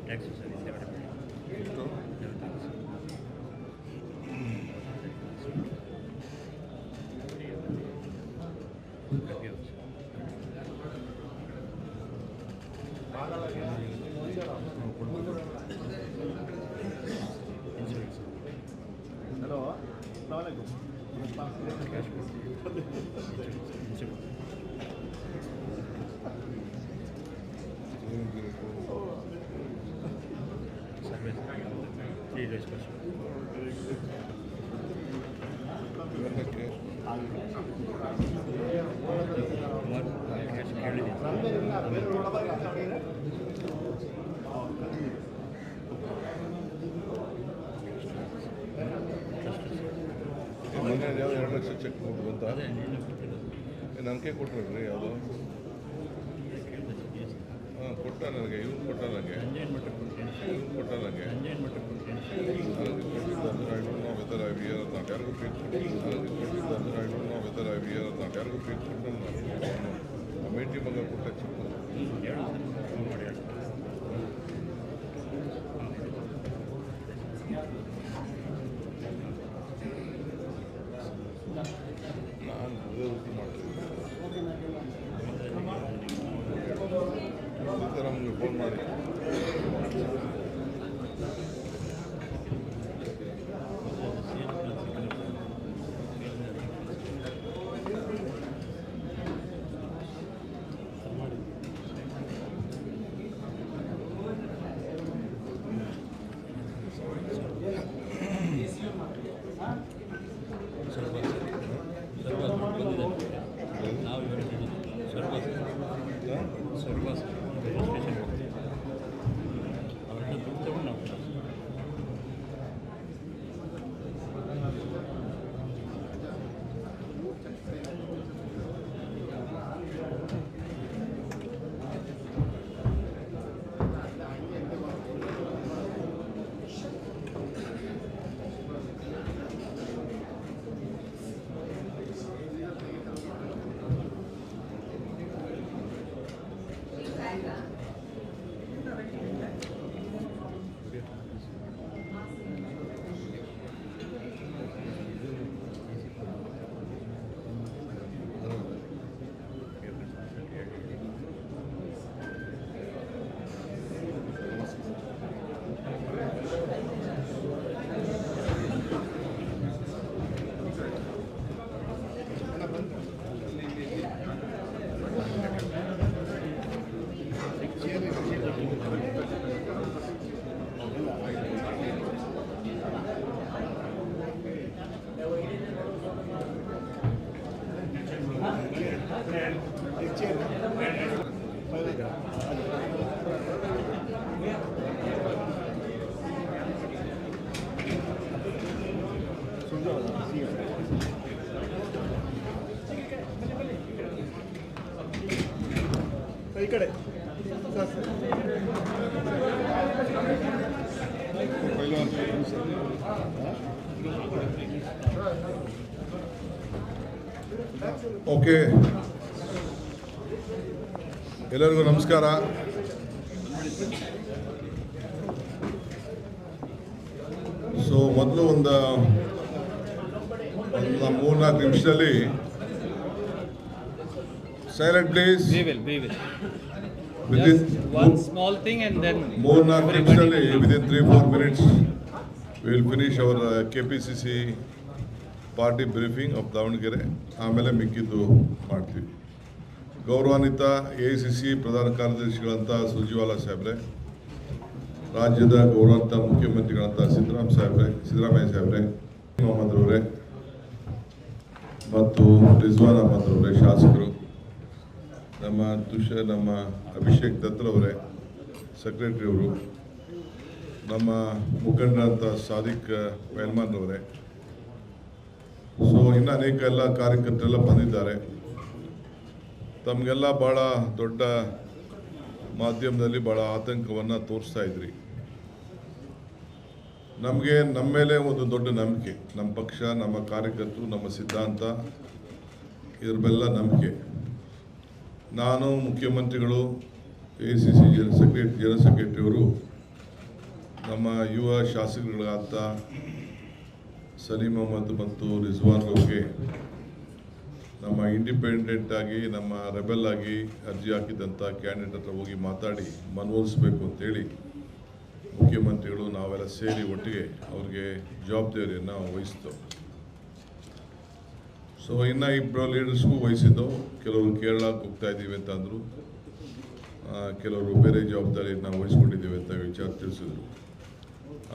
Tax sir ಎಷ್ಟು hello ಅಸ್ಸಲಾಮುಅಲೈಕುಮ್. ಮೊನ್ನೆ ಯಾವ್ದು 2 ಲಕ್ಷ ಚೆಕ್ ಕೊಟ್ಟು ಅಂತ ನನಗೆ ಕೊಟ್ಟರು ಯಾವುದು ಕೊಟ್ಟ ನನಗೆ ಇವನು ಕೊಟ್ಟ ನನಗೆ ಇವನು ಕೊಟ್ಟ ನನಗೆ ಕೊಟ್ಟಿದ್ದು ಅಂದರೆ I don't know whether I wear ಅಂತ ಯಾರಿಗೂ ಫೀಸ್ ಕೊಟ್ಟಿದ್ದು ನನಗೆ ಕೊಟ್ಟಿದ್ದು ಅಂದರೆ I don't know whether I wear ಅಂತ ಯಾರಿಗೂ ಫೀಸ್ ಕೊಟ್ಟು ನಾನು ಮೇಟಿ ಮಗ ಕೊಟ್ಟ ಚೆಕ್ ನಾನು ವೃತ್ತಿ ಮಾಡ್ತೀನಿ ನಮಗೆ ಫೋನ್ ಮಾಡಿ ನಾವು ಸರ್ವಾಸ್ ರಿಜಿಸ್ಟ್ರೇಷನ್ ಅವರೆಲ್ಲ ದುಡ್ಡು ತಗೊಂಡು ನಾವು ಈ ಕಡೆ ಓಕೆ ಎಲ್ಲರಿಗೂ ನಮಸ್ಕಾರ. ಸೊ ಮೊದಲು ಒಂದು 3-4 ನಿಮಿಷದಲ್ಲಿ silent please. We will. Within One small thing and then 3-4 ನಿಮಿಷದಲ್ಲಿ within 3-4 minutes we will finish our KPCC party briefing of Davanagere. ಆಮೇಲೆ ಮಿಕ್ಕಿದ್ದು ಮಾಡ್ತೀವಿ. ಗೌರವಾನ್ವಿತ AICC ಪ್ರಧಾನ ಕಾರ್ಯದರ್ಶಿಗಳಂಥ ಸುರ್ಜೇವಾಲಾ ಸಾಹೇಬ್ರೆ, ರಾಜ್ಯದ ಗೌರವಾನ್ವಿತ ಮುಖ್ಯಮಂತ್ರಿಗಳಂಥ ಸಿದ್ದರಾಮಯ್ಯ ಸಾಹೇಬ್ರೆ, ಮೊಹಮ್ಮದ್ ಅವರೇ ಮತ್ತು ರಿಜ್ವಾನ್ ಅಹಮದ್ ಅವರೇ, ಶಾಸಕರು, ನಮ್ಮ ಅಭಿಷೇಕ್ ದತ್ತರವರೇ, ಸೆಕ್ರೆಟರಿ ಅವರು, ನಮ್ಮ ಮುಖಂಡರಂಥ ಸಾದಿಕ್ ಪೈಲ್ಮಾನ್ ಅವರೇ, ಸೊ ಇನ್ನು ಅನೇಕ ಎಲ್ಲ ಕಾರ್ಯಕರ್ತರೆಲ್ಲ ಬಂದಿದ್ದಾರೆ. ತಮಗೆಲ್ಲ ಭಾಳ ದೊಡ್ಡ ಮಾಧ್ಯಮದಲ್ಲಿ ಭಾಳ ಆತಂಕವನ್ನು ತೋರಿಸ್ತಾ ಇದ್ರಿ. ನಮಗೆ ನಮ್ಮ ಮೇಲೆ ಒಂದು ದೊಡ್ಡ ನಂಬಿಕೆ, ನಮ್ಮ ಪಕ್ಷ, ನಮ್ಮ ಕಾರ್ಯಕರ್ತರು, ನಮ್ಮ ಸಿದ್ಧಾಂತ, ಇದ್ರ ಮೇಲೆ ನಂಬಿಕೆ. ನಾನು, ಮುಖ್ಯಮಂತ್ರಿಗಳು, AICC ಜನರಲ್ ಸೆಕ್ರೆಟರಿಯವರು ನಮ್ಮ ಯುವ ಶಾಸಕರುಗಳಾದ ಸಲೀಂ ಅಹಮದ್ ಮತ್ತು ರಿಜ್ವಾನ್ ಅವ್ರಿಗೆ ನಮ್ಮ ಇಂಡಿಪೆಂಡೆಂಟ್ ಆಗಿ ನಮ್ಮ ರೆಬೆಲ್ ಆಗಿ ಅರ್ಜಿ ಹಾಕಿದಂಥ ಕ್ಯಾಂಡಿಡೇಟ್ ಹತ್ರ ಹೋಗಿ ಮಾತಾಡಿ ಮನವೊಲಿಸಬೇಕು ಅಂತೇಳಿ ಮುಖ್ಯಮಂತ್ರಿಗಳು ನಾವೆಲ್ಲ ಸೇರಿ ಒಟ್ಟಿಗೆ ಅವ್ರಿಗೆ ಜವಾಬ್ದಾರಿಯನ್ನು ವಹಿಸಿತು. ಸೊ ಇನ್ನು ಇಬ್ಬರು ಲೀಡರ್ಸ್ಗೂ ವಹಿಸಿದ್ದು, ಕೆಲವರು ಕೇರಳಕ್ಕೆ ಹೋಗ್ತಾ ಇದ್ದೀವಿ ಅಂತ ಅಂದರು, ಕೆಲವರು ಬೇರೆ ಜವಾಬ್ದಾರಿಯನ್ನು ವಹಿಸ್ಕೊಂಡಿದ್ದೀವಿ ಅಂತ ವಿಚಾರ ತಿಳಿಸಿದ್ರು.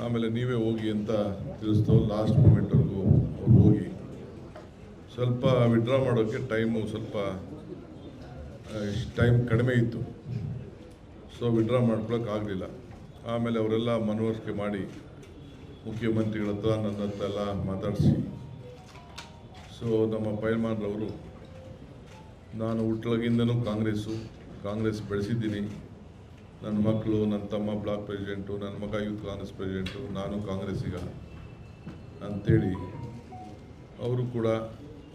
ಆಮೇಲೆ ನೀವೇ ಹೋಗಿ ಅಂತ ತಿಳಿಸ್ತು. ಲಾಸ್ಟ್ ಮೂಮೆಂಟ್ವರೆಗೂ ಅವ್ರು ಹೋಗಿ ಸ್ವಲ್ಪ ವಿಡ್ರಾ ಮಾಡೋಕ್ಕೆ ಸ್ವಲ್ಪ ಟೈಮ್ ಕಡಿಮೆ ಇತ್ತು. ಸೊ ವಿಡ್ರಾ ಮಾಡ್ಕೊಳಕ್ಕಾಗಲಿಲ್ಲ. ಆಮೇಲೆ ಅವರೆಲ್ಲ ಮನವರಿಕೆ ಮಾಡಿ ಮುಖ್ಯಮಂತ್ರಿಗಳ ಹತ್ರ ನನ್ನ ಹತ್ರ ಎಲ್ಲ ಮಾತಾಡಿಸಿ, ಸೊ ನಮ್ಮ ಪೈಲ್ಮಾನ್ರವರು ನಾನು ಹುಟ್ಟಲಾಗಿಂದನೂ ಕಾಂಗ್ರೆಸ್ ಬೆಳೆಸಿದ್ದೀನಿ, ನನ್ನ ಮಕ್ಕಳು, ನನ್ನ ತಮ್ಮ ಬ್ಲಾಕ್ ಪ್ರೆಸಿಡೆಂಟು, ನನ್ನ ಮಗ ಯೂತ್ ಕಾಂಗ್ರೆಸ್ ಪ್ರೆಸಿಡೆಂಟು, ನಾನು ಕಾಂಗ್ರೆಸ್ಸಿಗ ಅಂಥೇಳಿ ಅವರು ಕೂಡ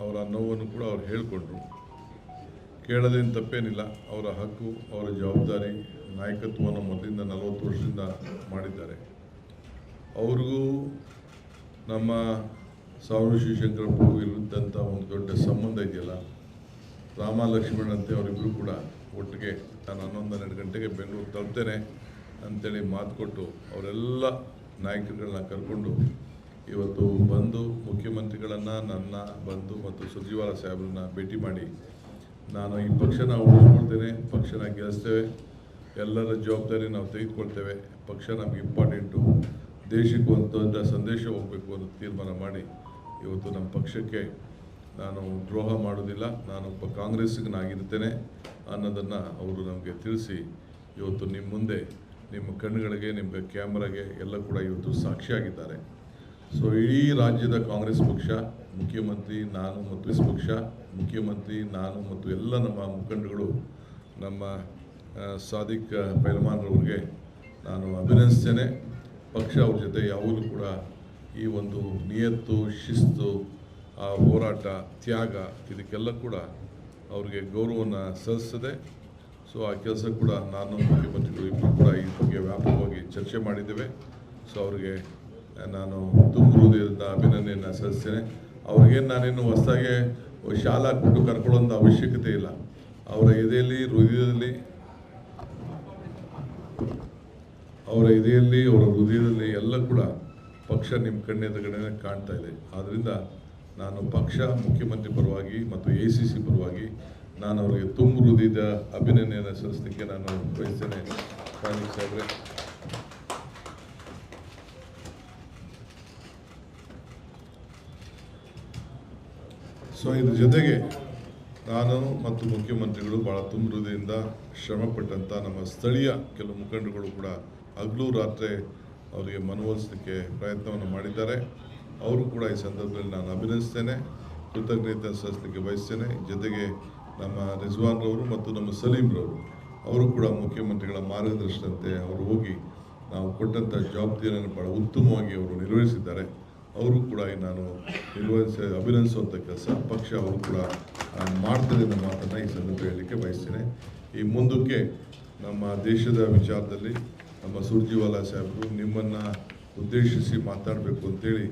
ಅವರ ನೋವನ್ನು ಕೂಡ ಅವ್ರು ಹೇಳಿಕೊಂಡ್ರು. ಕೇಳೋದೇನು ತಪ್ಪೇನಿಲ್ಲ, ಅವರ ಹಕ್ಕು, ಅವರ ಜವಾಬ್ದಾರಿ. ನಾಯಕತ್ವವನ್ನು ಮೊದಲಿಂದ 40 ವರ್ಷದಿಂದ ಮಾಡಿದ್ದಾರೆ. ಅವ್ರಿಗೂ ನಮ್ಮ ಸಾವಿರ ಶಿವಶಂಕರಪ್ಪು ಇರುದ್ದಂಥ ಒಂದು ದೊಡ್ಡ ಸಂಬಂಧ ಇದೆಯಲ್ಲ, ರಾಮ ಲಕ್ಷ್ಮಣಂತೆ ಅವರಿಬ್ಬರು ಕೂಡ ಒಟ್ಟಿಗೆ ನಾನು 11-12 ಗಂಟೆಗೆ ಬೆಂಗಳೂರು ತಲುಪ್ತೇನೆ ಅಂಥೇಳಿ ಮಾತು ಕೊಟ್ಟು ಅವರೆಲ್ಲ ನಾಯಕರುಗಳನ್ನ ಕರ್ಕೊಂಡು ಇವತ್ತು ಬಂದು ಮುಖ್ಯಮಂತ್ರಿಗಳನ್ನು, ನನ್ನ ಬಂಧು ಮತ್ತು ಸುರ್ಜಿವಾಲ ಸಾಹೇಬ್ರನ್ನ ಭೇಟಿ ಮಾಡಿ, ನಾನು ಈ ಪಕ್ಷನ ಉಳಿಸ್ಕೊಳ್ತೇನೆ, ಪಕ್ಷನ ಗೆಲ್ಲಿಸ್ತೇವೆ, ಎಲ್ಲರ ಜವಾಬ್ದಾರಿ ನಾವು ತೆಗೆದುಕೊಳ್ತೇವೆ, ಪಕ್ಷ ನಮಗೆ ಇಂಪಾರ್ಟೆಂಟು, ದೇಶಕ್ಕೂ ಒಂದು ದೊಡ್ಡ ಸಂದೇಶ ಹೋಗಬೇಕು ಅಂತ ತೀರ್ಮಾನ ಮಾಡಿ ಇವತ್ತು ನಮ್ಮ ಪಕ್ಷಕ್ಕೆ ನಾನು ದ್ರೋಹ ಮಾಡೋದಿಲ್ಲ, ನಾನೊಬ್ಬ ಕಾಂಗ್ರೆಸ್ಸಿಗನಾಗಿರ್ತೇನೆ ಅನ್ನೋದನ್ನು ಅವರು ನಮಗೆ ತಿಳಿಸಿ ಇವತ್ತು ನಿಮ್ಮ ಮುಂದೆ, ನಿಮ್ಮ ಕಣ್ಣುಗಳಿಗೆ, ನಿಮ್ಮ ಕ್ಯಾಮ್ರಾಗೆ ಎಲ್ಲ ಕೂಡ ಇವತ್ತು ಸಾಕ್ಷಿಯಾಗಿದ್ದಾರೆ. ಸೊ ಇಡೀ ರಾಜ್ಯದ ಕಾಂಗ್ರೆಸ್ ಪಕ್ಷ, ಮುಖ್ಯಮಂತ್ರಿ ನಾನು ಮತ್ತು ಪಕ್ಷ, ಮುಖ್ಯಮಂತ್ರಿ ನಾನು ಮತ್ತು ಎಲ್ಲ ನಮ್ಮ ಮುಖಂಡಗಳು, ನಮ್ಮ ಸಾದಿಕ್ ಪೈಲ್ಮಾನ್ರವ್ರಿಗೆ ನಾನು ಅಭಿನಂದಿಸ್ತೇನೆ. ಪಕ್ಷ ಅವ್ರ ಜೊತೆ ಯಾವಾಗಲೂ ಕೂಡ ಈ ಒಂದು ನಿಯತ್ತು, ಶಿಸ್ತು, ಆ ಹೋರಾಟ, ತ್ಯಾಗ, ಇದಕ್ಕೆಲ್ಲ ಕೂಡ ಅವ್ರಿಗೆ ಗೌರವವನ್ನು ಸಲ್ಲಿಸ್ತದೆ. ಸೊ ಆ ಕೆಲಸ ಕೂಡ ನಾನು ಮುಖ್ಯಮಂತ್ರಿಗಳು ಇಬ್ಬರು ಕೂಡ ಈ ಬಗ್ಗೆ ವ್ಯಾಪಕವಾಗಿ ಚರ್ಚೆ ಮಾಡಿದ್ದೇವೆ. ಸೊ ಅವ್ರಿಗೆ ನಾನು ತುಂಬ ಹೃದಯದ ಅಭಿನಂದನೆಯನ್ನು ಸಲ್ಲಿಸ್ತೇನೆ. ಅವ್ರಿಗೇನು ನಾನೇನು ಹೊಸದಾಗಿ ಶಾಲಾ ಕೊಟ್ಟು ಕರ್ಕೊಳ್ಳೋಂಥ ಅವಶ್ಯಕತೆ ಇಲ್ಲ. ಅವರ ಎದೆಯಲ್ಲಿ, ಅವರ ಹೃದಯದಲ್ಲಿ ಎಲ್ಲ ಕೂಡ ಪಕ್ಷ ನಿಮ್ಮ ಕಣ್ಣೆದುರುಗಡೆ ಕಾಣ್ತಾ ಇದೆ. ಆದ್ದರಿಂದ ನಾನು ಪಕ್ಷ, ಮುಖ್ಯಮಂತ್ರಿ ಪರವಾಗಿ ಮತ್ತು ACC ಪರವಾಗಿ ನಾನು ಅವರಿಗೆ ತುಂಬ ಹೃದಯದ ಅಭಿನಂದನೆಯನ್ನು ಸಲ್ಲಿಸಲಿಕ್ಕೆ ನಾನು ಬಯಸ್ತೇನೆ. ಕಾಣಿಕ್ ಸಾಹೇಬ್ರೆ, ಸೊ ಇದ್ರ ಜೊತೆಗೆ ನಾನು ಮತ್ತು ಮುಖ್ಯಮಂತ್ರಿಗಳು ಭಾಳ ತುಂಬ ಹೃದಯದಿಂದ ಶ್ರಮಪಟ್ಟಂಥ ನಮ್ಮ ಸ್ಥಳೀಯ ಕೆಲವು ಮುಖಂಡರುಗಳು ಕೂಡ ಹಗಲು ರಾತ್ರಿ ಅವರಿಗೆ ಮನವೊಲಿಸಲಿಕ್ಕೆ ಪ್ರಯತ್ನವನ್ನು ಮಾಡಿದ್ದಾರೆ. ಅವರು ಕೂಡ ಈ ಸಂದರ್ಭದಲ್ಲಿ ನಾನು ಅಭಿನಂದಿಸ್ತೇನೆ, ಕೃತಜ್ಞತೆ ಸಲ್ಲಿಸಲಿಕ್ಕೆ ಬಯಸ್ತೇನೆ. ಜೊತೆಗೆ ನಮ್ಮ ರಿಜ್ವಾನ್ರವರು ಮತ್ತು ನಮ್ಮ ಸಲೀಮ್ರವರು, ಅವರು ಕೂಡ ಮುಖ್ಯಮಂತ್ರಿಗಳ ಮಾರ್ಗದರ್ಶನದಂತೆ ಅವರು ಹೋಗಿ ನಾವು ಕೊಟ್ಟಂಥ ಜವಾಬ್ದಾರಿಯನ್ನು ಭಾಳ ಉತ್ತಮವಾಗಿ ಅವರು ನಿರ್ವಹಿಸಿದ್ದಾರೆ. ಅವರು ಕೂಡ ನಾನು ಅಭಿನಂದಿಸುವಂಥ ಕೆಲಸ ಪಕ್ಷ ಅವರು ಕೂಡ ಮಾಡ್ತದೆ ಅನ್ನೋ ಮಾತನ್ನು ಈ ಸಂದರ್ಭ ಹೇಳಲಿಕ್ಕೆ ಬಯಸ್ತೇನೆ. ಈ ಮುಂದಕ್ಕೆ ನಮ್ಮ ದೇಶದ ವಿಚಾರದಲ್ಲಿ ನಮ್ಮ ಸುರ್ಜಿವಾಲ ಸಾಹೇಬರು ನಿಮ್ಮನ್ನು ಉದ್ದೇಶಿಸಿ ಮಾತಾಡಬೇಕು ಅಂತೇಳಿ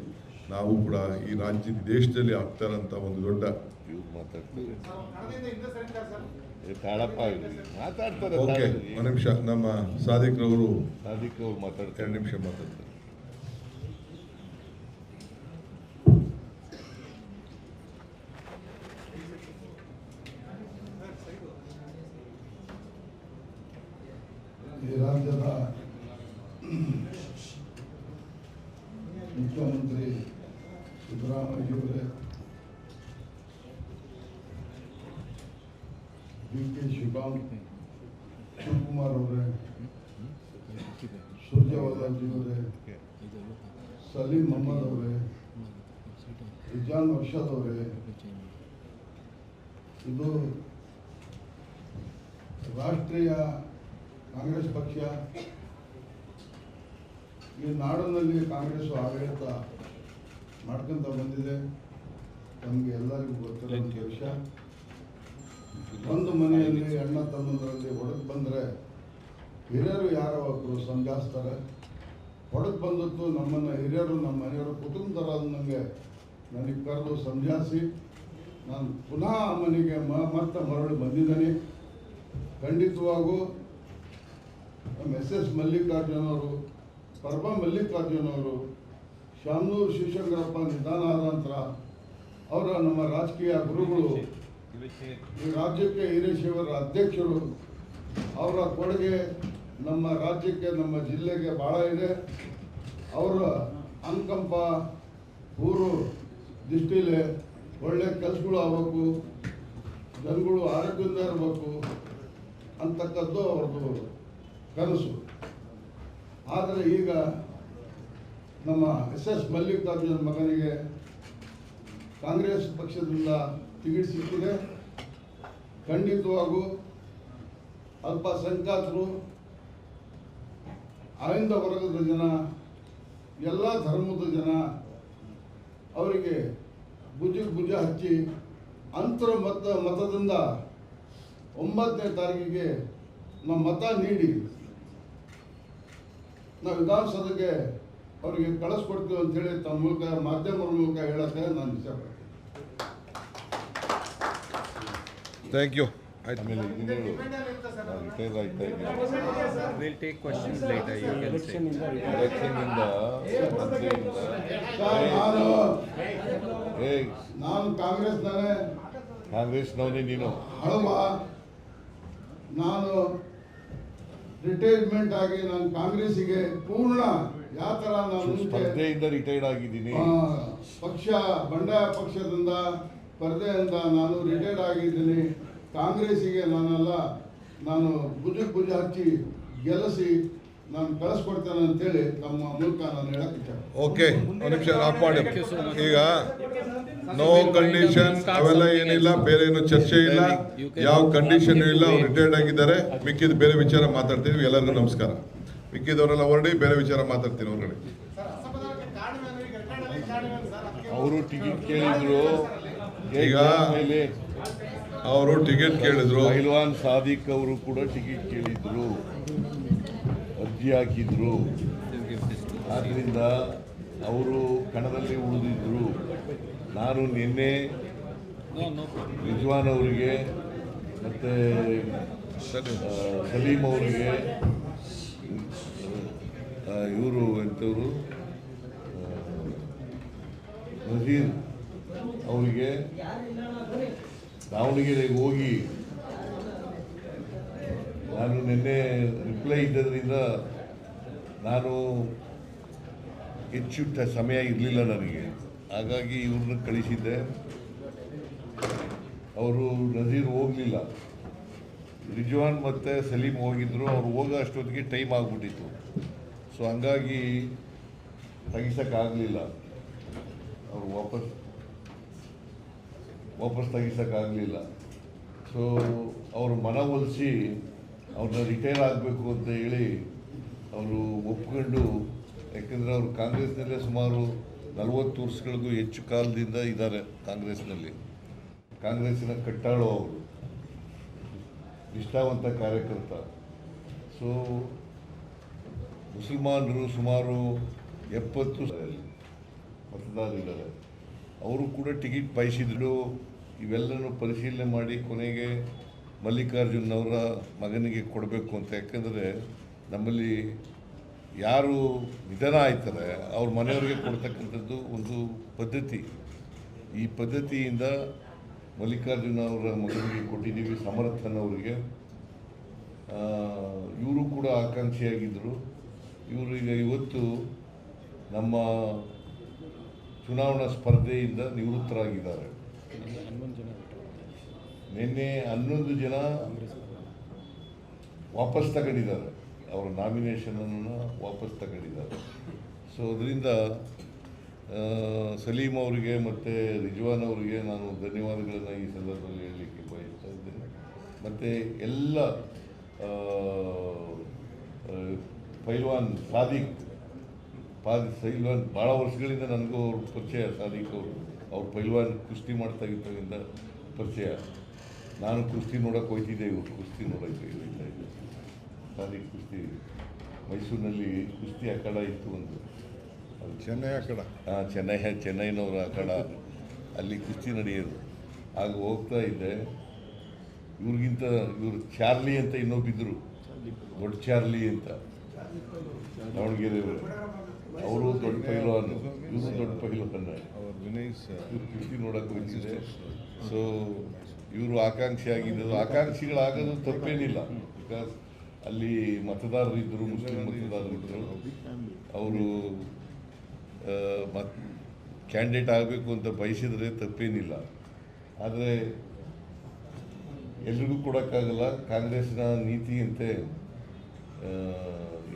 ನಾವು ಕೂಡ ಈ ದೇಶದಲ್ಲಿ ಆಗ್ತಾರಂಥ ಒಂದು ದೊಡ್ಡ ಮಾತಾಡ್ತಾರೆ. ಓಕೆ, ಒಂದು ನಿಮಿಷ, ನಮ್ಮ ಸಾದಿಕ್ರವರು ಮಾತಾಡ್ತಾರೆ, 2 ನಿಮಿಷ ಮಾತಾಡ್ತಾರೆ. ಈ ರಾಜ್ಯದ ಮುಖ್ಯಮಂತ್ರಿ ಸಿದ್ದರಾಮಯ್ಯವರೇ, DK ಶಿವಕುಮಾರ್ ಅವರೇ, ಸುರ್ಜೇವಾಲಾಜಿಯವರೇ, ಸಲೀಂ ಅಹಮದ್ ಅವರೇ, ರಿಜ್ವಾನ್ ಅರ್ಷದ್ ಅವರೇ, ಇದು ರಾಷ್ಟ್ರೀಯ ಕಾಂಗ್ರೆಸ್ ಪಕ್ಷ ಈ ನಾಡಿನಲ್ಲಿ ಕಾಂಗ್ರೆಸ್ ಆಡಳಿತ ಮಾಡ್ಕೊಂತ ಬಂದಿದೆ. ನಮಗೆ ಎಲ್ಲರಿಗೂ ಗೊತ್ತಿರೋ ವಿಷಯ. ಒಂದು ಮನೆಯಲ್ಲಿ ಅಣ್ಣ ತಮ್ಮಂದರಲ್ಲಿ ಹೊಡೆದು ಬಂದರೆ ಹಿರಿಯರು ಯಾರೋ ಒಬ್ಬರು ಸಂಜಾಯಿಸ್ತಾರೆ, ಹೊಡೆದು ಬಂದದ್ದು ನಮ್ಮನ್ನು ಹಿರಿಯರು ನಮ್ಮ ಮನೆಯವರು ಕುಟುಂಬದವರಾದ ನನಗೆ ಕರೆದು ಸಮಜಾಯಿಸಿ ನಾನು ಪುನಃ ಆ ಮನೆಗೆ ಮತ್ತೆ ಮರಳಿ ಬಂದಿದ್ದೇನೆ. ಖಂಡಿತವಾಗೂ ನಮ್ಮ ಎಸ್ ಮಲ್ಲಿಕಾರ್ಜುನ್ ಅವರು, ಪರಬ ಮಲ್ಲಿಕಾರ್ಜುನ್ ಅವರು, ಶಾಮನೂರು ಶಿವಶಂಕರಪ್ಪ ನಿಧನ ಆದ ನಂತರ ಅವರ ನಮ್ಮ ರಾಜಕೀಯ ಗುರುಗಳು, ಈ ರಾಜ್ಯಕ್ಕೆ ವೀರಶೈವರ ಅಧ್ಯಕ್ಷರು, ಅವರ ಕೊಡುಗೆ ನಮ್ಮ ರಾಜ್ಯಕ್ಕೆ ನಮ್ಮ ಜಿಲ್ಲೆಗೆ ಭಾಳ ಇದೆ. ಅವರ ಅನುಕಂಪ ಊರು ದೃಷ್ಟಿಲಿ ಒಳ್ಳೆ ಕೆಲಸಗಳು ಆಗಬೇಕು, ಜನಗಳು ಆರೋಗ್ಯದಿಂದ ಇರಬೇಕು ಅಂತಕ್ಕದ್ದು ಅವ್ರದ್ದು ಕನಸು. ಆದರೆ ಈಗ ನಮ್ಮ ಎಸ್ ಮಲ್ಲಿಕಾರ್ಜುನ್ ಮಗನಿಗೆ ಕಾಂಗ್ರೆಸ್ ಪಕ್ಷದಿಂದ ಟಿಕೆಟ್ ಸಿಕ್ಕಿದೆ. ಖಂಡಿತವಾಗೂ ಅಲ್ಪಸಂಖ್ಯಾತರು, ಆಯ್ದ ವರ್ಗದ ಜನ, ಎಲ್ಲ ಧರ್ಮದ ಜನ ಅವರಿಗೆ ಭುಜ ಹಚ್ಚಿ ಅಂತರ ಮತದಿಂದ 9ನೇ ತಾರೀಕಿಗೆ ನಾವು ಮತ ನೀಡಿ ನಾವು ವಿಧಾನಸಭೆಗೆ ಅವರಿಗೆ ಕಳಿಸ್ಕೊಡ್ತೀವಿ ಅಂತೇಳಿ ತಮ್ಮ ಮೂಲಕ ಮಾಧ್ಯಮದ ಮೂಲಕ ಹೇಳಕ್ಕೆ ನಾನು ಇಷ್ಟಪಡ್ತೀನಿ. Thank you. ಆಮೇಲೆ ರಿಟೈರ್ ಆಯ್ತಾ ಇದ್ದೀನಿ. We'll take questions later. You can say. ಎಲೆಕ್ಷನ್ನಿಂದ ನಾನು ಕಾಂಗ್ರೆಸ್ನವೇ, ಕಾಂಗ್ರೆಸ್ನವನೇ ನೀನು. ಹಳವ. ನಾನು ರಿಟೈರ್ಮೆಂಟ್ ಆಗಿ ನಾನು ಕಾಂಗ್ರೆಸ್ಸಿಗೆ ಪೂರ್ಣ ಯಾವ ಥರ ನಾನು ಸ್ಪರ್ಧೆಯಿಂದ ರಿಟೈರ್ಡ್ ಆಗಿದ್ದೀನಿ. ಪಕ್ಷ ಬಂಡಾಯ ಪಕ್ಷದಿಂದ ಸ್ಪರ್ಧೆಯಿಂದ ನಾನು ರಿಟೈರ್ಡ್ ಆಗಿದ್ದೀನಿ. ಕಾಂಗ್ರೆಸ್ಸಿಗೆ ನಾನು ಭುಜ ಹಚ್ಚಿ ಗೆಲ್ಲಿಸಿ ನಾನು ಕಳಿಸ್ಕೊಡ್ತೇನೆ ಅಂತೇಳಿ ತಮ್ಮ ಮೂಲಕ ನಾನು ಹೇಳಕ್ಕೆ ಇಚ್ಛೆ. ಓಕೆ, ಒಂದು ನಿಮಿಷ ಆಫ್ ಮಾಡಿ. ಈಗ ನೋ ಕಂಡೀಷನ್ ಅವೆಲ್ಲ ಏನಿಲ್ಲ, ಬೇರೆ ಏನು ಚರ್ಚೆ ಇಲ್ಲ, ಯಾವ ಕಂಡೀಷನ್ ಇಲ್ಲ. ಅವ್ರು ರಿಟೈರ್ಡ್ ಆಗಿದ್ದಾರೆ. ಮಿಕ್ಕಿದ ಬೇರೆ ವಿಚಾರ ಮಾತಾಡ್ತೀವಿ. ಎಲ್ಲರಿಗೂ ನಮಸ್ಕಾರ. ಮಿಕ್ಕಿದವರೆಲ್ಲ ಹೊರಡಿ, ಬೇರೆ ವಿಚಾರ ಮಾತಾಡ್ತೀನಿ ಹೊರಗಡೆ. ಅವರು ಟಿಕೆಟ್ ಕೇಳಿದ್ರು. ಈಗ ಅವರು ಟಿಕೆಟ್ ಕೇಳಿದ್ರು. ಪೈಲ್ವಾನ್ ಸಾದಿಕ್ ಅವರು ಕೂಡ ಟಿಕೆಟ್ ಕೇಳಿದ್ರು, ಅರ್ಜಿ ಹಾಕಿದ್ರು. ಆದ್ದರಿಂದ ಅವರು ಕಣದಲ್ಲಿ ಉಳಿದಿದ್ರು. ನಾನು ನಿನ್ನೆ ರಿಜ್ವಾನ್ ಅವರಿಗೆ ಮತ್ತು ಸಲೀಂ ಅವರಿಗೆ, ಇವರು ಎಂಥವರು ನಜೀರ್ ಅವರಿಗೆ ದಾವಣಗೆರೆಗೆ ಹೋಗಿ ನಾನು ನಿನ್ನೆ ರಿಪ್ಲೈ ಇದ್ದದ್ರಿಂದ ನಾನು ಹೆಚ್ಚು ಸಮಯ ಇರಲಿಲ್ಲ ನನಗೆ. ಹಾಗಾಗಿ ಇವ್ರನ್ನ ಕಳಿಸಿದ್ದೆ. ಅವರು ನಜೀರ್ ಹೋಗಲಿಲ್ಲ, ರಿಜ್ವಾನ್ ಮತ್ತು ಸಲೀಂ ಹೋಗಿದ್ದರು. ಅವ್ರು ಹೋಗೋ ಅಷ್ಟೊತ್ತಿಗೆ ಟೈಮ್ ಆಗಿಬಿಟ್ಟಿತ್ತು. ಸೊ ಹಂಗಾಗಿ ತೆಗಿಸೋಕ್ಕಾಗಲಿಲ್ಲ. ಅವರು ವಾಪಸ್ ತೆಗಿಸೋಕ್ಕಾಗಲಿಲ್ಲ. ಸೊ ಅವರು ಮನವೊಲಿಸಿ ಅವ್ರನ್ನ ರಿಟೈರ್ ಆಗಬೇಕು ಅಂತ ಹೇಳಿ ಅವರು ಒಪ್ಕೊಂಡು, ಯಾಕೆಂದರೆ ಅವರು ಕಾಂಗ್ರೆಸ್ನಲ್ಲೇ ಸುಮಾರು 40 ವರ್ಷಗಳಿಗೂ ಹೆಚ್ಚು ಕಾಲದಿಂದ ಇದ್ದಾರೆ ಕಾಂಗ್ರೆಸ್ನಲ್ಲಿ. ಕಾಂಗ್ರೆಸ್ಸಿನ ಕಟ್ಟಾಳು ಅವರು, ನಿಷ್ಠಾವಂತ ಕಾರ್ಯಕರ್ತ. ಸೊ ಮುಸಲ್ಮಾನರು ಸುಮಾರು 70 ಮತದಾರರಿದ್ದಾರೆ. ಅವರು ಕೂಡ ಟಿಕೆಟ್ ಬಯಸಿದ್ರು. ಇವೆಲ್ಲನೂ ಪರಿಶೀಲನೆ ಮಾಡಿ ಕೊನೆಗೆ ಮಲ್ಲಿಕಾರ್ಜುನ್ ಅವರ ಮಗನಿಗೆ ಕೊಡಬೇಕು ಅಂತ. ಯಾಕೆಂದರೆ ನಮ್ಮಲ್ಲಿ ಯಾರು ನಿಧನ ಆಯ್ತಾರೆ ಅವ್ರ ಮನೆಯವರಿಗೆ ಕೊಡ್ತಕ್ಕಂಥದ್ದು ಒಂದು ಪದ್ಧತಿ. ಈ ಪದ್ಧತಿಯಿಂದ ಮಲ್ಲಿಕಾರ್ಜುನ ಅವರ ಮಗನಿಗೆ ಕೊಟ್ಟಿದ್ದೀವಿ, ಸಮರ್ಥನ್ ಅವರಿಗೆ. ಇವರು ಕೂಡ ಆಕಾಂಕ್ಷಿಯಾಗಿದ್ದರು. ಇವರೀಗ ಇವತ್ತು ನಮ್ಮ ಚುನಾವಣಾ ಸ್ಪರ್ಧೆಯಿಂದ ನಿವೃತ್ತರಾಗಿದ್ದಾರೆ. ನಿನ್ನೆ 11 ಜನ ವಾಪಸ್ ತಗೊಂಡಿದ್ದಾರೆ, ಅವರ ನಾಮಿನೇಷನನ್ನು ವಾಪಸ್ ತಗೊಂಡಿದ್ದಾರೆ. ಸೊ ಅದರಿಂದ ಸಲೀಂ ಅವರಿಗೆ ಮತ್ತು ರಿಜ್ವಾನ್ ಅವರಿಗೆ ನಾನು ಧನ್ಯವಾದಗಳನ್ನು ಈ ಸಂದರ್ಭದಲ್ಲಿ ಹೇಳಲಿಕ್ಕೆ ಬಯಸ್ತಾ ಇದ್ದೇನೆ. ಮತ್ತು ಎಲ್ಲ ಪೈಲ್ವಾನ್ ಸಾದಿಕ್ ಭಾಳ ವರ್ಷಗಳಿಂದ ನನಗೂ ಅವ್ರ ಪರಿಚಯ. ಸಾದಿಕ್ ಅವ್ರು ಪೈಲ್ವಾನ್ ಕುಸ್ತಿ ಮಾಡ್ತಾ ಇದ್ದಾಗಿಂದ ಪರಿಚಯ. ನಾನು ಕುಸ್ತಿ ನೋಡೋಕೆ ಹೋಗ್ತಿದ್ದೆ, ಇವರು ಕುಸ್ತಿ ನೋಡೋಕ್ಕೆ ಹೋಗ್ತಾ ಇದ್ದೆ. ಸಾದಿಕ್ ಕುಸ್ತಿ ಮೈಸೂರಿನಲ್ಲಿ ಕುಸ್ತಿ ಅಖಾಡ ಇತ್ತು ಒಂದು, ಅದು ಚೆನ್ನೈ ಅಖಾಡ. ಚೆನ್ನೈನವರ ಅಖಾಡ, ಅಲ್ಲಿ ಕುಸ್ತಿ ನಡೆಯೋದು. ಆಗ ಹೋಗ್ತಾ ಇದ್ದೆ, ಇವರು ಚಾರ್ಲಿ ಅಂತ ಇನ್ನೊಬ್ಬಿದ್ರು, ದೊಡ್ಡ ಚಾರ್ಲಿ ಅಂತ, ದಾವಣಗೆರೆಯವರು. ಅವರು ದೊಡ್ಡ ಪೈಲ್ವಾನ್, ಇವರು ದೊಡ್ಡ ಪೈಲ್ವಾನ್. ಕುಸ್ತಿ ನೋಡಕ್ಕೆ ಹೋಗಿದ್ದೆ. ಸೊ ಇವರು ಆಕಾಂಕ್ಷಿ ಆಗಿದ್ದರು. ಆಕಾಂಕ್ಷಿಗಳಾಗೋದು ತಪ್ಪೇನಿಲ್ಲ, ಬಿಕಾಸ್ ಅಲ್ಲಿ ಮತದಾರರಿದ್ದರು, ಮುಸ್ಲಿಂ ಮತದಾರರಿದ್ದರು. ಅವರು ಕ್ಯಾಂಡಿಡೇಟ್ ಆಗಬೇಕು ಅಂತ ಬಯಸಿದರೆ ತಪ್ಪೇನಿಲ್ಲ. ಆದರೆ ಎಲ್ರಿಗೂ ಕೊಡೋಕ್ಕಾಗಲ್ಲ. ಕಾಂಗ್ರೆಸ್ನ ನೀತಿಯಂತೆ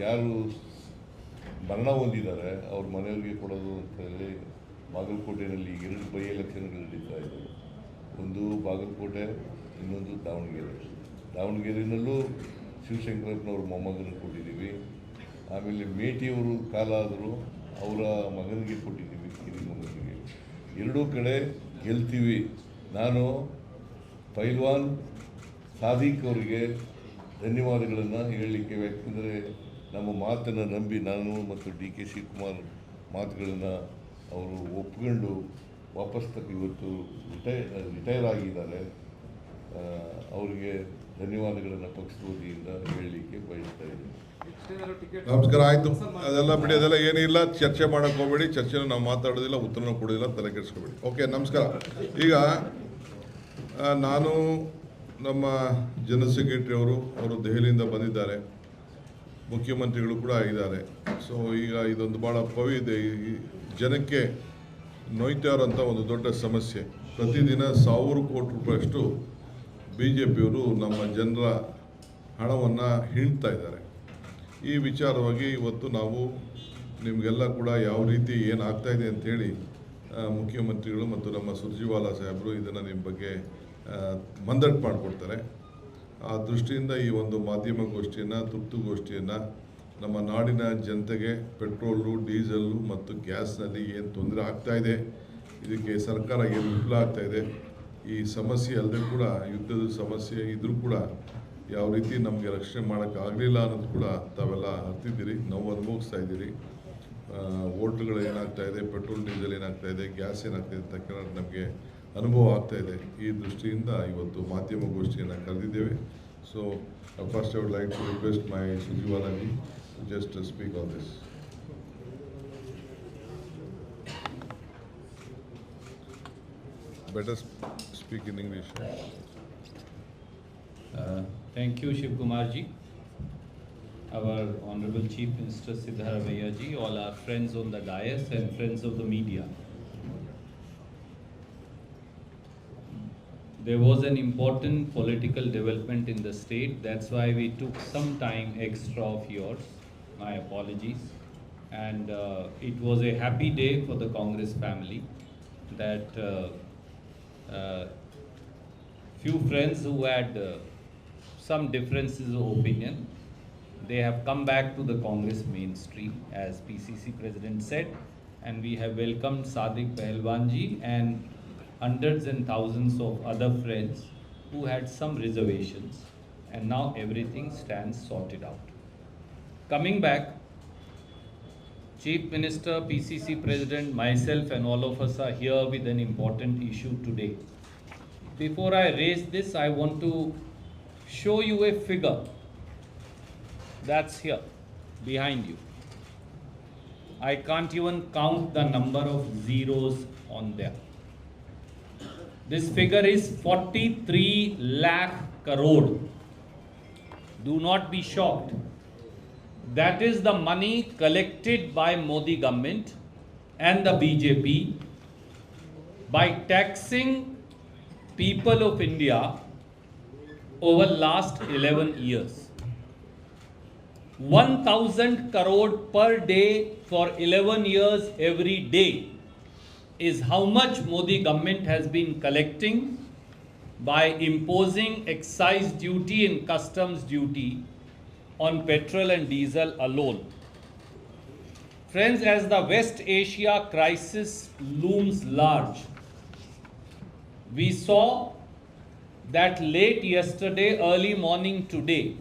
ಯಾರು ಮರಣ ಹೊಂದಿದ್ದಾರೆ ಅವ್ರ ಮನೆಯವರಿಗೆ ಕೊಡೋದು ಅಂತೇಳಿ ಬಾಗಲಕೋಟೆಯಲ್ಲಿ 2 ಬೈ ಎಲೆಕ್ಷನ್ಗಳು ನಡೀತಾ ಇದ್ದವು. ಒಂದು ಬಾಗಲಕೋಟೆ, ಇನ್ನೊಂದು ದಾವಣಗೆರೆ. ದಾವಣಗೆರೆಯಲ್ಲೂ ಶಿವಶಂಕರಪ್ಪನವ್ರ ಮೊಮ್ಮಗನಿಗೆ ಕೊಟ್ಟಿದ್ದೀವಿ. ಆಮೇಲೆ ಮೇಟಿಯವರು ಕಾಲ ಆದರೂ ಅವರ ಮಗನಿಗೆ ಕೊಟ್ಟಿದ್ದೀವಿ, ಕಿರಿ ಮಗನಿಗೆ. 2 ಕಡೆ ಗೆಲ್ತೀವಿ. ನಾನು ಪೈಲ್ವಾನ್ ಸಾದಿಕ್ ಅವರಿಗೆ ಧನ್ಯವಾದಗಳನ್ನು ಹೇಳಲಿಕ್ಕೆ, ಯಾಕೆಂದರೆ ನಮ್ಮ ಮಾತನ್ನು ನಂಬಿ ನಾನು ಮತ್ತು DK ಶಿವಕುಮಾರ್ ಮಾತುಗಳನ್ನು ಅವರು ಒಪ್ಕೊಂಡು ವಾಪಸ್ ಇವತ್ತು ರಿಟೈರ್ ಆಗಿದ್ದಾರೆ. ಅವರಿಗೆ ಧನ್ಯವಾದಗಳನ್ನು ಪಕ್ಷದ ವತಿಯಿಂದ ಹೇಳಲಿಕ್ಕೆ ಬಯಸ್ತಾ ಇದ್ದೀನಿ. ನಮಸ್ಕಾರ. ಆಯಿತು, ಅದೆಲ್ಲ ಬಿಡಿ, ಅದೆಲ್ಲ ಏನಿಲ್ಲ, ಚರ್ಚೆ ಮಾಡೋಕ್ಕೆ ಹೋಗಬೇಡಿ. ಚರ್ಚೆನ ನಾವು ಮಾತಾಡೋದಿಲ್ಲ, ಉತ್ತರನೂ ಕೊಡೋದಿಲ್ಲ, ತಲೆ ಕೆಡಿಸ್ಕೋಬೇಡಿ. ಓಕೆ, ನಮಸ್ಕಾರ. ಈಗ ನಾನು ನಮ್ಮ ಜನರಲ್ ಸೆಕ್ರೆಟರಿ ಅವರು ದೆಹಲಿಯಿಂದ ಬಂದಿದ್ದಾರೆ, ಮುಖ್ಯಮಂತ್ರಿಗಳು ಕೂಡ ಆಗಿದ್ದಾರೆ. ಸೊ ಈಗ ಇದೊಂದು ಭಾಳ ಈ ಜನಕ್ಕೆ ನೋಯ್ತಾ ಇರೋಂಥ ಒಂದು ದೊಡ್ಡ ಸಮಸ್ಯೆ. ಪ್ರತಿದಿನ 1000 ಕೋಟಿ ರೂಪಾಯಿಯಷ್ಟು BJPಯವರು ನಮ್ಮ ಜನರ ಹಣವನ್ನು ಹಿಂಡ್ತಾ ಇದ್ದಾರೆ. ಈ ವಿಚಾರವಾಗಿ ಇವತ್ತು ನಾವು ನಿಮಗೆಲ್ಲ ಕೂಡ ಯಾವ ರೀತಿ ಏನಾಗ್ತಾಯಿದೆ ಅಂಥೇಳಿ ಮುಖ್ಯಮಂತ್ರಿಗಳು ಮತ್ತು ನಮ್ಮ ಸುರ್ಜಿವಾಲಾ ಸಾಹೇಬರು ಇದನ್ನು ನಿಮ್ಮ ಬಗ್ಗೆ ಮಂದಟ್ಟು ಮಾಡಿಕೊಡ್ತಾರೆ. ಆ ದೃಷ್ಟಿಯಿಂದ ಈ ಒಂದು ಮಾಧ್ಯಮ ಗೋಷ್ಠಿಯನ್ನು, ತುರ್ತುಗೋಷ್ಠಿಯನ್ನು ನಮ್ಮ ನಾಡಿನ ಜನತೆಗೆ ಪೆಟ್ರೋಲು, ಡೀಸೆಲ್ಲು ಮತ್ತು ಗ್ಯಾಸ್ನಲ್ಲಿ ಏನು ತೊಂದರೆ ಆಗ್ತಾಯಿದೆ, ಇದಕ್ಕೆ ಸರ್ಕಾರ ಏನು ವಿಫಲ ಆಗ್ತಾಯಿದೆ, ಈ ಸಮಸ್ಯೆ ಅಲ್ಲದೆ ಕೂಡ ಯುದ್ಧದ ಸಮಸ್ಯೆ ಇದ್ದರೂ ಕೂಡ ಯಾವ ರೀತಿ ನಮಗೆ ರಕ್ಷಣೆ ಮಾಡೋಕ್ಕಾಗಲಿಲ್ಲ ಅನ್ನೋದು ಕೂಡ ತಾವೆಲ್ಲ ಅರ್ತಿದ್ದೀರಿ, ನೋವು ಅನುಭವಿಸ್ತಾ ಇದ್ದೀರಿ. ವೋಲ್ಟ್ಗಳು ಏನಾಗ್ತಾಯಿದೆ, ಪೆಟ್ರೋಲ್ ಡೀಸೆಲ್ ಏನಾಗ್ತಾಯಿದೆ, ಗ್ಯಾಸ್ ಏನಾಗ್ತಾಯಿದೆ ಅಂತ ಕೇಳೋದು ನಮಗೆ ಅನುಭವ ಆಗ್ತಾಯಿದೆ. ಈ ದೃಷ್ಟಿಯಿಂದ ಇವತ್ತು ಮಾಧ್ಯಮ ಗೋಷ್ಠಿಯನ್ನು ಕರೆದಿದ್ದೇವೆ. So first I would like to request my Surjewala ji just to speak on this. Better speak in English. Thank you, Shiv Kumar ji, our Honorable Chief Minister Siddharamaiah ji, all our friends on the dais and friends of the media. There was an important political development in the state. That's why we took some time extra of yours. My apologies. And it was a happy day for the Congress family that few friends who had some differences of opinion, they have come back to the Congress mainstream, as PCC President said, and we have welcomed Sadiq Pahalwanji and hundreds and thousands of other friends who had some reservations, and now everything stands sorted out. Coming back, Chief Minister, PCC President, myself and all of us are here with an important issue today. Before I raise this, I want to show you a figure that's here behind you. I can't even count the number of zeros on there. This figure is 43 lakh crore. Do not be shocked. That is the money collected by Modi government and the BJP by taxing people of India over last 11 years. 1,000 crore per day for 11 years every day is how much Modi government has been collecting by imposing excise duty and customs duty on petrol and diesel alone. Friends, as the West Asia crisis looms large, we saw that late yesterday, early morning today,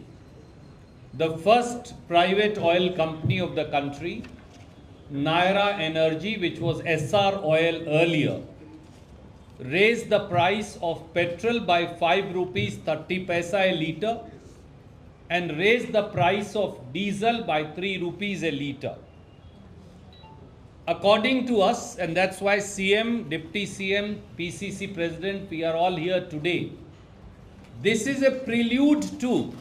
the first private oil company of the country, Naira Energy, which was SR Oil earlier, raised the price of petrol by 5 rupees 30 paisa a litre and raised the price of diesel by 3 rupees a litre. According to us, and that's why CM, Deputy CM, PCC President, we are all here today, this is a prelude to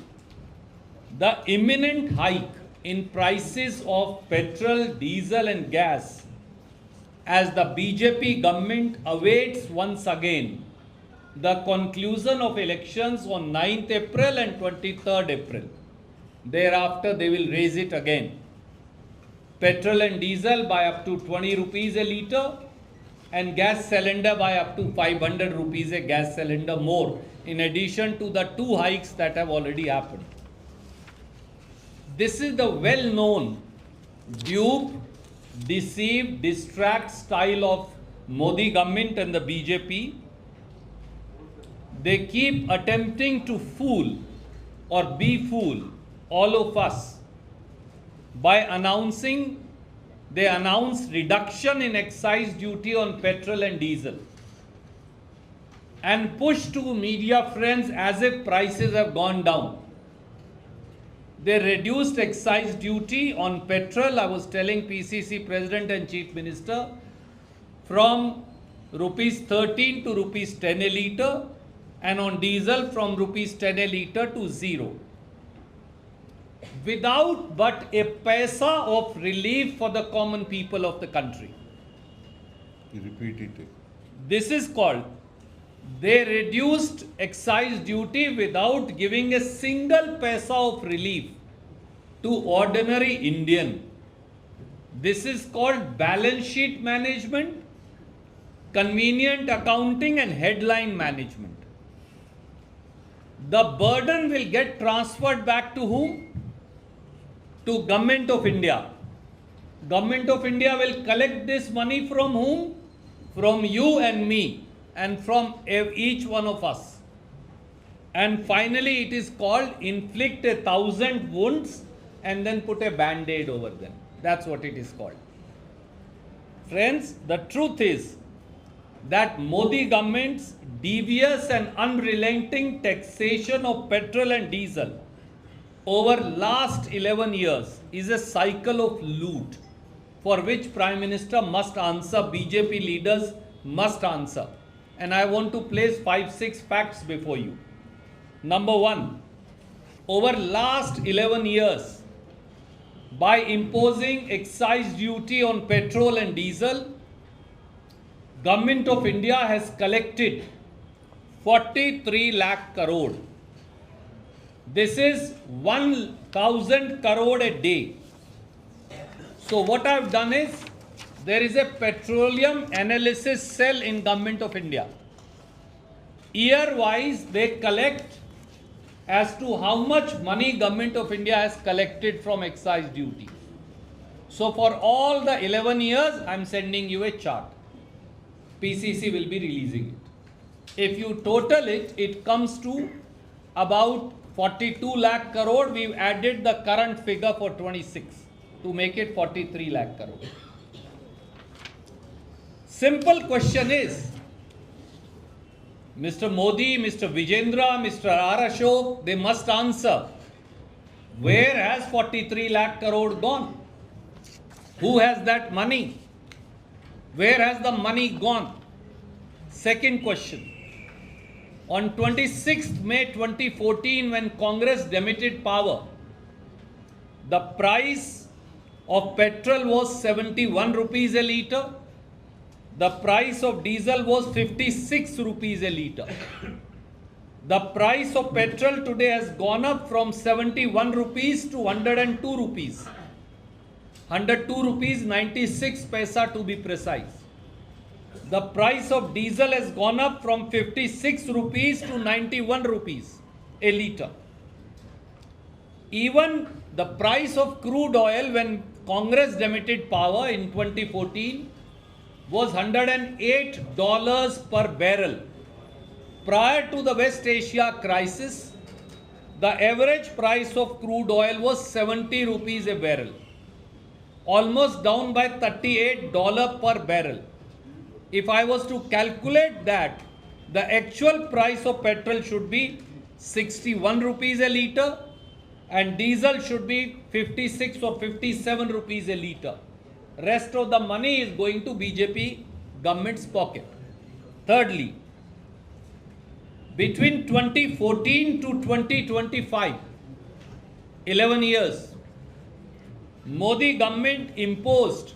the imminent hike in prices of petrol, diesel and gas as the BJP government awaits once again the conclusion of elections on 9th April and 23rd April. Thereafter, they will raise it again. Petrol and diesel by up to 20 rupees a litre and gas cylinder by up to 500 rupees a gas cylinder more, in addition to the 2 hikes that have already happened. This is the well-known dupe, deceive, distract style of Modi government and the BJP. They keep attempting to fool or befool all of us by announcing, they announced reduction in excise duty on petrol and diesel and push to media friends as if prices have gone down. They reduced excise duty on petrol, I was telling PCC President and Chief Minister, from rupees 13 to rupees 10 a litre, and on diesel from rupees 10 a litre to 0. Without but a paisa of relief for the common people of the country. You repeat it. This is called, they reduced excise duty without giving a single paisa of relief to ordinary Indian. This is called balance sheet management, convenient accounting and headline management. The burden will get transferred back to whom? To Government of India. Government of India will collect this money from whom? From you and me and from each one of us. And finally it is called inflict 1,000 wounds and then put a band-aid over them. That's what it is called. Friends, the truth is that Modi government's devious and unrelenting taxation of petrol and diesel over last 11 years is a cycle of loot for which Prime Minister must answer, BJP leaders must answer. And I want to place 5-6 facts before you. Number 1, over last 11 years, by imposing excise duty on petrol and diesel, Government of India has collected 43 lakh crore. This is 1,000 crore a day. So what I have done is, there is a petroleum analysis cell in Government of India. Year-wise, they collect as to how much money Government of India has collected from excise duty. So for all the 11 years, I am sending you a chart. PCC will be releasing it. If you total it, it comes to about 42 lakh crore. We've added the current figure for 26 to make it 43 lakh crore. Simple question is, Mr. Modi, Mr. Vijendra, Mr. R. Ashok, they must answer. Where has 43 lakh crore gone? Who has that money? Where has the money gone? Second question. On 26th May 2014, when Congress demitted power, the price of petrol was 71 rupees a litre. The price of diesel was 56 rupees a litre. The price of petrol today has gone up from 71 rupees to 102 rupees. 102 rupees 96 paisa to be precise. The price of diesel has gone up from 56 rupees to 91 rupees a litre. Even the price of crude oil when Congress demitted power in 2014 was $108 per barrel. Prior to the West Asia crisis, the average price of crude oil was 70 rupees a barrel, almost down by $38 per barrel. If I was to calculate that, the actual price of petrol should be 61 rupees a litre and diesel should be 56 or 57 rupees a litre. Rest of the money is going to BJP government's pocket. Thirdly, between 2014 to 2025, 11 years, Modi government imposed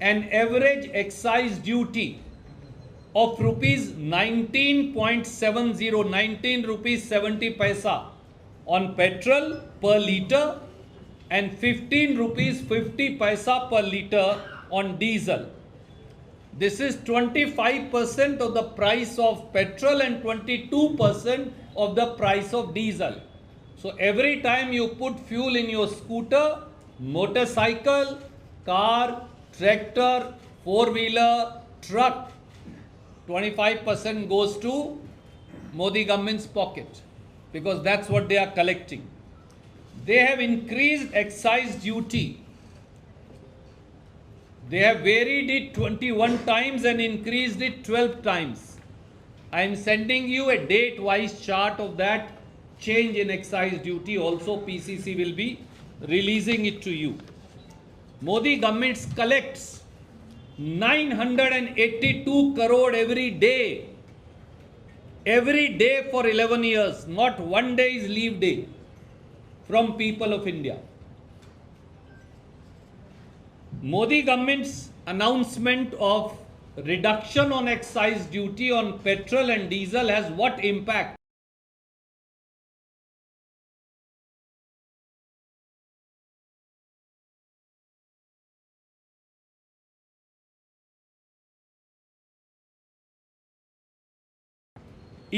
an average excise duty of rupees 19.70, 19 rupees 70 paisa on petrol per litre and 15 rupees 50 paisa per litre on diesel. This is 25% of the price of petrol and 22% of the price of diesel. So every time you put fuel in your scooter, motorcycle, car, tractor, four-wheeler, truck, 25% goes to Modi government's pocket because that's what they are collecting. They have increased excise duty. They have varied it 21 times and increased it 12 times. I am sending you a date-wise chart of that change in excise duty. Also, PCC will be releasing it to you. Modi government collects 982 crore every day for 11 years. Not one day is leave day from people of India. Modi government's announcement of reduction on excise duty on petrol and diesel has what impact?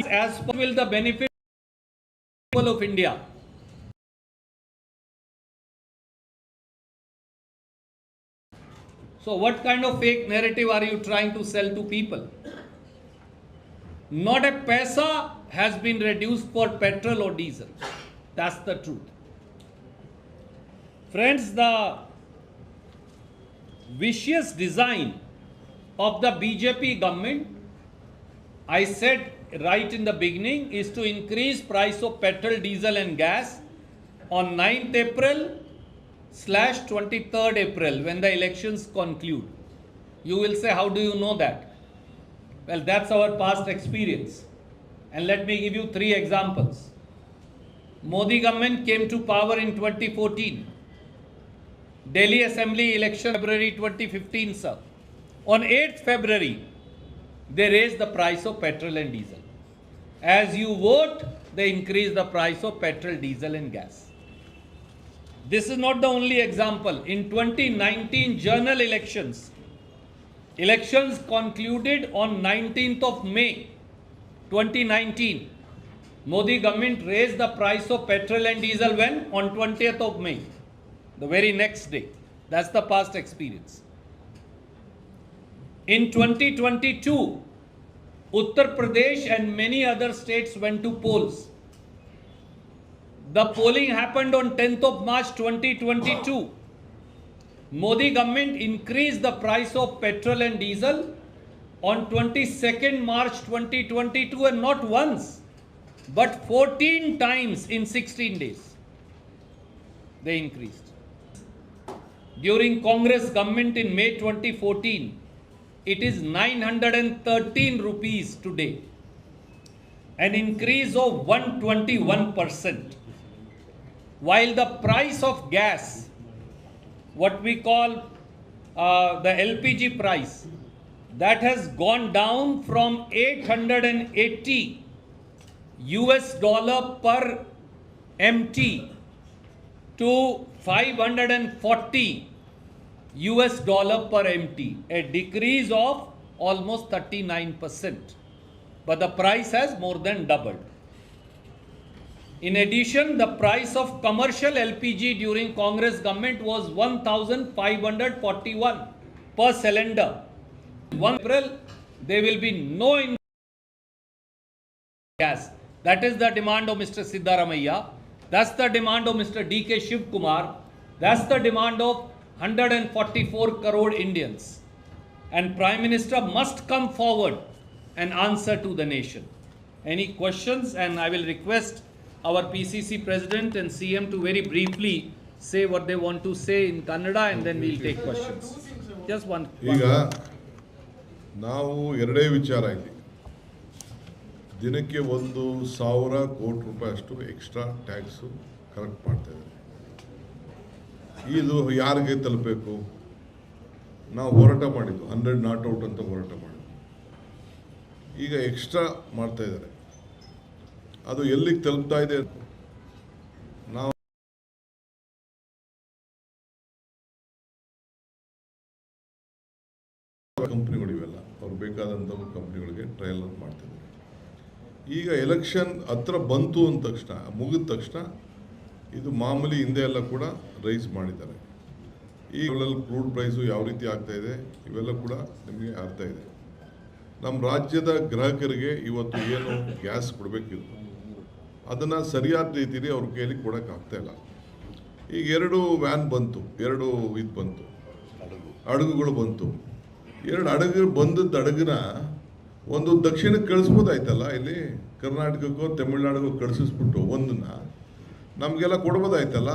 As per will the benefit people of India. So what kind of fake narrative are you trying to sell to people? Not a paisa has been reduced for petrol or diesel. That's the truth. Friends, the vicious design of the BJP government, I said right in the beginning, is to increase price of petrol, diesel and gas on 9th April/23rd April when the elections conclude. You will say, how do you know that? Well, that's our past experience. And let me give you 3 examples. Modi government came to power in 2014. Delhi Assembly election February 2015, sir. On 8th February, they raised the price of petrol and diesel. As you vote, they increase the price of petrol, diesel and gas. This is not the only example. In 2019 general elections concluded on 19th of May 2019. Modi government raised the price of petrol and diesel when? On 20th of May, the very next day. That's the past experience. In 2022, Uttar Pradesh and many other states went to polls. The polling happened on 10th of March 2022. Modi government increased the price of petrol and diesel on 22nd March 2022 and not once, but 14 times in 16 days. They increased. During Congress government in May 2014, it is 913 rupees today, an increase of 121%. While the price of gas, what we call the LPG price, that has gone down from $880 per MT to $540 per MT, a decrease of almost 39%. But the price has more than doubled. In addition, the price of commercial LPG during Congress government was 1,541 per cylinder. 1 April, there will be no increase in gas. That is the demand of Mr. Siddaramaiah. That's the demand of Mr. D.K. Shiv Kumar. That's the demand of 144 crore Indians. And Prime Minister must come forward and answer to the nation. Any questions? And I will request our PCC President and CM to very briefly say what they want to say in Kannada, and then we'll take questions. Just one. ಈಗ ನಾವು ಎರಡೇ ವಿಚಾರ ಇಲ್ಲಿ, ದಿನಕ್ಕೆ 1,000 ಕೋಟಿ ರೂಪಾಯಿ ಅಷ್ಟು extra tax collect ಮಾಡ್ತಾ ಇದ್ದಾರೆ. ಇದು ಯಾರಿಗೆ ತಲುಪಬೇಕು? ನಾವು ಹೋರಾಟ ಮಾಡಿದ್ದು 100 ನಾಟ್ ಔಟ್ ಅಂತ ಹೋರಾಟ ಮಾಡಿದ್ದು. ಈಗ ಎಕ್ಸ್ಟ್ರಾ ಮಾಡ್ತಾ ಇದ್ದಾರೆ. ಅದು ಎಲ್ಲಿಗೆ ತಲುಪ್ತಾ ಇದೆ? ನಾವು ಕಂಪ್ನಿಗಳು ಇವೆಲ್ಲ ಅವ್ರು ಬೇಕಾದಂಥ ಕಂಪ್ನಿಗಳಿಗೆ ಟ್ರಯಲ್ ಮಾಡ್ತಿದ್ದಾರೆ. ಈಗ ಎಲೆಕ್ಷನ್ ಹತ್ರ ಬಂತು ಅಂದ ತಕ್ಷಣ, ಮುಗಿದ ತಕ್ಷಣ ಇದು ಮಾಮೂಲಿ ಹಿಂದೆ ಎಲ್ಲ ಕೂಡ ರೈಸ್ ಮಾಡಿದ್ದಾರೆ. ಈಗಲೆಲ್ಲ ಕ್ರೂಡ್ ಪ್ರೈಸು ಯಾವ ರೀತಿ ಆಗ್ತಾ ಇದೆ ಇವೆಲ್ಲ ಕೂಡ ನಿಮಗೆ ಅರ್ಥ ಇದೆ. ನಮ್ಮ ರಾಜ್ಯದ ಗ್ರಾಹಕರಿಗೆ ಇವತ್ತು ಏನು ಗ್ಯಾಸ್ ಕೊಡಬೇಕಿತ್ತು ಅದನ್ನು ಸರಿಯಾದ ರೀತಿಯಲ್ಲಿ ಅವ್ರ ಕೈಯಲ್ಲಿ ಕೊಡೋಕ್ಕಾಗ್ತಾ ಇಲ್ಲ. ಈಗ 2 ವ್ಯಾನ್ ಬಂತು, 2 ಇದು ಬಂತು, ಹಡಗುಗಳು ಬಂತು. 2 ಹಡಗು ಬಂದದ್ದು ಹಡಗನ್ನ ಒಂದು ದಕ್ಷಿಣಕ್ಕೆ ಕಳಿಸ್ಬೋದಾಯ್ತಲ್ಲ, ಇಲ್ಲಿ ಕರ್ನಾಟಕಕ್ಕೋ ತಮಿಳ್ನಾಡಿಗೋ ಕಳಿಸಿಸ್ಬಿಟ್ಟು ಒಂದನ್ನು ನಮಗೆಲ್ಲ ಕೊಡ್ಬೋದಾಯ್ತಲ್ಲ.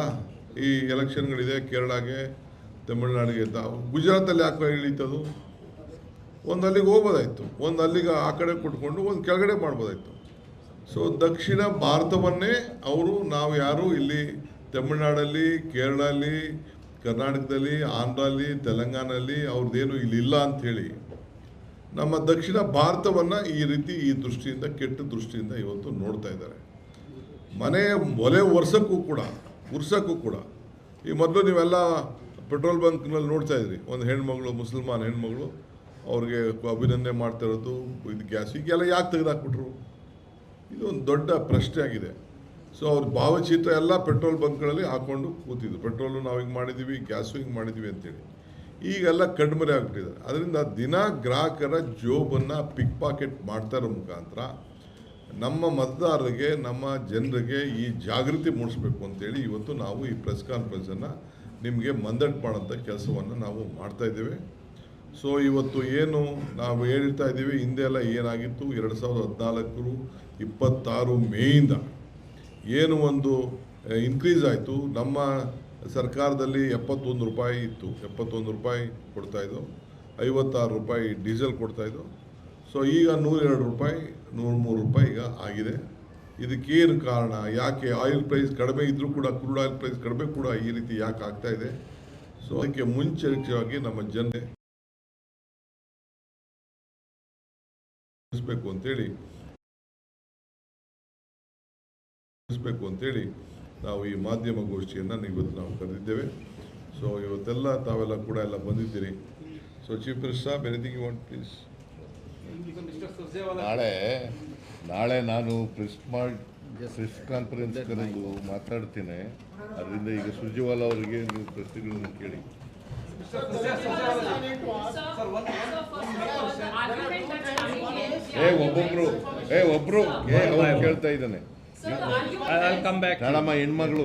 ಈ ಎಲೆಕ್ಷನ್ಗಳಿದೆ, ಕೇರಳಗೆ, ತಮಿಳ್ನಾಡಿಗೆ, ಗುಜರಾತಲ್ಲಿ ಯಾಕೆ ಇಳೀತದು? ಒಂದು ಅಲ್ಲಿಗೆ ಹೋಗ್ಬೋದಾಯ್ತು, ಒಂದು ಅಲ್ಲಿಗೆ ಆ ಕಡೆ ಕೊಟ್ಕೊಂಡು ಒಂದು ಕೆಳಗಡೆ ಮಾಡ್ಬೋದಾಯ್ತು. ಸೊ ದಕ್ಷಿಣ ಭಾರತವನ್ನೇ ಅವರು, ನಾವು ಯಾರು ಇಲ್ಲಿ ತಮಿಳ್ನಾಡಲ್ಲಿ, ಕೇರಳಲ್ಲಿ, ಕರ್ನಾಟಕದಲ್ಲಿ, ಆಂಧ್ರಲ್ಲಿ, ತೆಲಂಗಾಣಲ್ಲಿ ಅವ್ರದ್ದೇನು ಇಲ್ಲಿ ಇಲ್ಲ ಅಂಥೇಳಿ ನಮ್ಮ ದಕ್ಷಿಣ ಭಾರತವನ್ನು ಈ ರೀತಿ ಈ ದೃಷ್ಟಿಯಿಂದ, ಕೆಟ್ಟ ದೃಷ್ಟಿಯಿಂದ ಇವತ್ತು ನೋಡ್ತಾ ಇದ್ದಾರೆ. ಒಲೆ ಒರ್ಸೋಕ್ಕೂ ಕೂಡ ಈ ಮೊದಲು ನೀವೆಲ್ಲ ಪೆಟ್ರೋಲ್ ಬಂಕ್ನಲ್ಲಿ ನೋಡ್ತಾ ಇದ್ರಿ, ಒಂದು ಹೆಣ್ಮಗಳು, ಮುಸಲ್ಮಾನ್ ಹೆಣ್ಮಗಳು, ಅವ್ರಿಗೆ ಅಭಿನಂದನೆ ಮಾಡ್ತಾ ಇರೋದು, ಇದು ಗ್ಯಾಸ್ ಈಗೆಲ್ಲ ಯಾಕೆ ತೆಗೆದಾಕ್ಬಿಟ್ರು? ಇದು ಒಂದು ದೊಡ್ಡ ಪ್ರಶ್ನೆ ಆಗಿದೆ. ಸೊ ಅವ್ರ ಭಾವಚಿತ್ರ ಎಲ್ಲ ಪೆಟ್ರೋಲ್ ಬಂಕ್ಗಳಲ್ಲಿ ಹಾಕ್ಕೊಂಡು ಕೂತಿದ್ರು, ಪೆಟ್ರೋಲು ನಾವು ಹಿಂಗೆ ಮಾಡಿದ್ದೀವಿ, ಗ್ಯಾಸು ಹಿಂಗೆ ಮಾಡಿದ್ದೀವಿ ಅಂತೇಳಿ. ಈಗೆಲ್ಲ ಕಣ್ಮರೆ ಆಗ್ಬಿಟ್ಟಿದ್ದಾರೆ. ಅದರಿಂದ ದಿನ ಗ್ರಾಹಕರ ಜೋಬನ್ನು ಪಿಕ್ ಪಾಕೆಟ್ ಮಾಡ್ತಾ ಇರೋ ಮುಖಾಂತರ ನಮ್ಮ ಮತದಾರರಿಗೆ, ನಮ್ಮ ಜನರಿಗೆ ಈ ಜಾಗೃತಿ ಮೂಡಿಸ್ಬೇಕು ಅಂತೇಳಿ ಇವತ್ತು ನಾವು ಈ ಪ್ರೆಸ್ ಕಾನ್ಫರೆನ್ಸನ್ನು ನಿಮಗೆ ಮಂದಟ್ ಮಾಡೋಂಥ ಕೆಲಸವನ್ನು ನಾವು ಮಾಡ್ತಾ ಇದ್ದೇವೆ. ಸೊ ಇವತ್ತು ಏನು ನಾವು ಹೇಳ್ತಾ ಇದ್ದೀವಿ, ಹಿಂದೆ ಎಲ್ಲ ಏನಾಗಿತ್ತು, 2014 26 ಮೇಯಿಂದ ಏನು ಒಂದು ಇನ್ಕ್ರೀಸ್ ಆಯಿತು. ನಮ್ಮ ಸರ್ಕಾರದಲ್ಲಿ 71 ರೂಪಾಯಿ ಇತ್ತು, 71 ರೂಪಾಯಿ ಕೊಡ್ತಾಯಿದ್ದು, 56 ರೂಪಾಯಿ ಡೀಸೆಲ್ ಕೊಡ್ತಾಯಿದ್ದು. ಸೊ ಈಗ 102 ರೂಪಾಯಿ, 103 ರೂಪಾಯಿ ಈಗ ಆಗಿದೆ. ಇದಕ್ಕೇನು ಕಾರಣ? ಯಾಕೆ ಆಯಿಲ್ ಪ್ರೈಸ್ ಕಡಿಮೆ ಇದ್ದರೂ ಕೂಡ, ಕ್ರೂಡ್ ಆಯಿಲ್ ಪ್ರೈಸ್ ಕಡಿಮೆ ಕೂಡ ಈ ರೀತಿ ಯಾಕೆ ಆಗ್ತಾ ಇದೆ? ಸೊ ಅದಕ್ಕೆ ಮುಂಚೆಯಾಗಿ ನಮ್ಮ ಜನತೆ ಅಂತೇಳಿ ನಾವು ಈ ಮಾಧ್ಯಮ ಗೋಷ್ಠಿಯನ್ನು ಇವತ್ತು ನಾವು ಕರೆದಿದ್ದೇವೆ. ಸೊ ಇವತ್ತೆಲ್ಲ ತಾವೆಲ್ಲ ಕೂಡ ಎಲ್ಲ ಬಂದಿದ್ದೀರಿ. ಸೊ ಚೀಫ್ ಮಿನಿಸ್ಟರ್ ಸಾಬ್, ಎನಿಥಿಂಗ್ ಯು ವಾಂಟ್ ಪ್ಲೀಸ್? ನಾಳೆ ನಾನು ಪ್ರೆಸ್ ಕಾನ್ಫರೆನ್ಸ್ ಕರೆದು ಮಾತಾಡ್ತೀನಿ. ಅದರಿಂದ ಈಗ ಸುರ್ಜೇವಾಲಾ ಅವರಿಗೆ ನೀವು ಪ್ರಶ್ನೆಗಳನ್ನು ಕೇಳಿ. ಒಬ್ರು ಕೇಳ್ತಾ ಇದ್ದಾನೆ. I'll come back. ನಾಳಮ್ಮ ಹೆಣ್ಮಗಳು